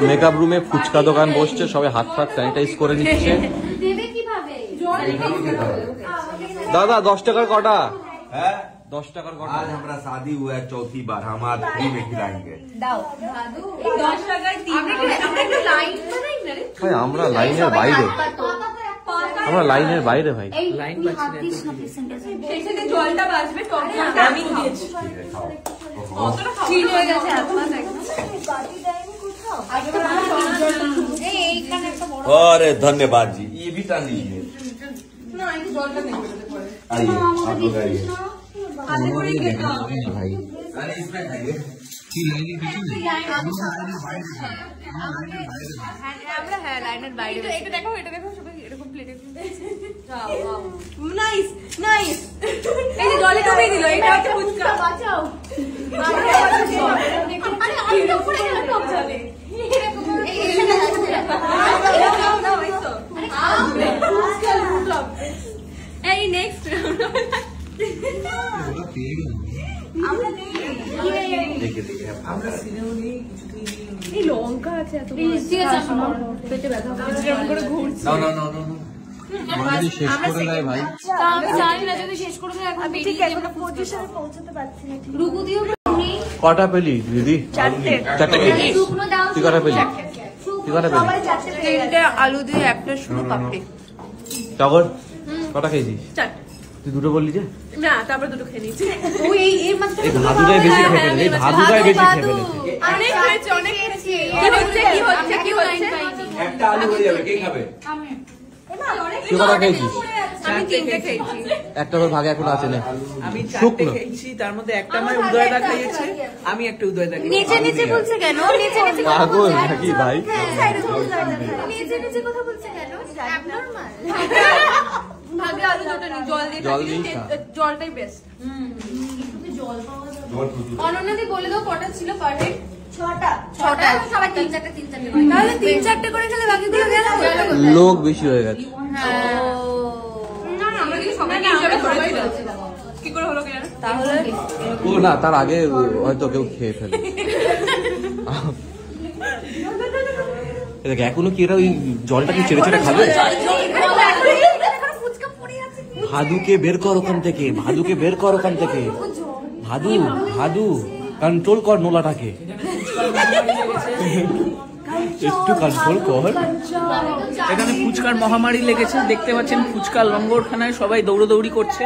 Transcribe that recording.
Makeup রুমে ফুচকা দোকান বসছে, সবাই হাত ফাত স্যানিটাইজ করে নিচ্ছে। দাদা 10 টাকার কটা? 10 টাকার কটা? आज हमारा शादी हुआ है, चौथी बार हम आज फ्री में खिलाएंगे। ভাই আমরা লাইনের বাইরে, আমরা লাইনের বাইরে ভাই। জলটা বাজবে, अरे धन्यवाद जी, ये भी टान लीजिए। आइए आप लोग आइए भाई, अरे इसमें खाइए। লাইনের বাইরে এটা দেখো, এটা দেখো সবাই এরকম প্লেটে নাইস নাইস। এই যে জলে ডুবে দিল, এটা হচ্ছে ফুচকা। বাঁচাও, আরে আমি তো পড়ে গেলাম টক জলে। এই নেক্সট আমরা আমরা সিনেমা নেই, কিছুতেই এই লঙ্কা আছে এত ঠিক আছে, আমার পেটে ব্যথা হচ্ছে, এরকম করে ঘুরছে। না না না না আমাদের শেষ করে দেয় ভাই। আমি জানি না যদি শেষ করে দেয়, আমি ঠিক আছে আমরা পজিশনে পৌঁছাতে পারছি না। রুকু দিও কটা পেলি দিদি? 4টে পেলি। শুকনো দাও। তুই কটা পেলি? তুই কটা পেলি? সবাই 4টে পেয়ে গেছে। 3টে আলু দিয়ে একটা শুকনো পাপড়ি। টগর কটা খেয়েছিস? 4টে। তুই দুটো বললি যে? না, তারপর দুটো খেয়ে নিয়েছি। ওই এর মধ্যে এই ভাদুটাই বেশি খেয়ে ফেলেছে, এই ভাদুটাই বেশি খেয়ে ফেলেছে। অনেক খেয়েছি, অনেক খেয়েছি। কি হচ্ছে একটা আলু হয়ে যাবে, কে খাবে? তুই কটা খেয়েছিস? আমি 3টে খেয়েছি। একটা করে ভাগে এখন আছে না। আমি 4টে খেয়েছি, তার মধ্যে একটা আমার উদয়দা খাইয়েছে, আমি একটা উদয়দা খেয়েছি। নিচে নিচে বলছে কেন? নিচে নিচে পাগল নাকি ভাই? নিচে নিচে কথা বলছে কেন? অ্যাবনরমাল। ভাগে আলু দুটো নি, জল দিয়ে জলটাই বেস্ট। জল পাওয়া যাবে। অনন্যাদি বলে দাও কটা ছিল পারফেক্ট? 6টা। সবাই 3-4টে তাহলে 3-4টে করে খেলে বাকিগুলো গেল। লোক বেশি হয়ে গেছে। না না, আমরা কিন্তু সবাই হিসাবে ধরেছিলাম। কি করে হলো কেন? তাহলে ও না, তার আগে হয়তো কেউ খেয়ে ফেলে। দেখ এখনো কি এরা ওই জলটা কি চেড়ে চেড়ে খাবে? ভাদুকে বের কর ওখান থেকে, ভাদুকে বের কর ওখান থেকে। ভাদু ভাদু কন্ট্রোল কর নোলাটাকে, একটু কন্ট্রোল কর। এখানে ফুচকার মহামারী লেগেছে, দেখতে পাচ্ছেন ফুচকা লঙ্গরখানায় সবাই দৌড়দৌড়ি করছে।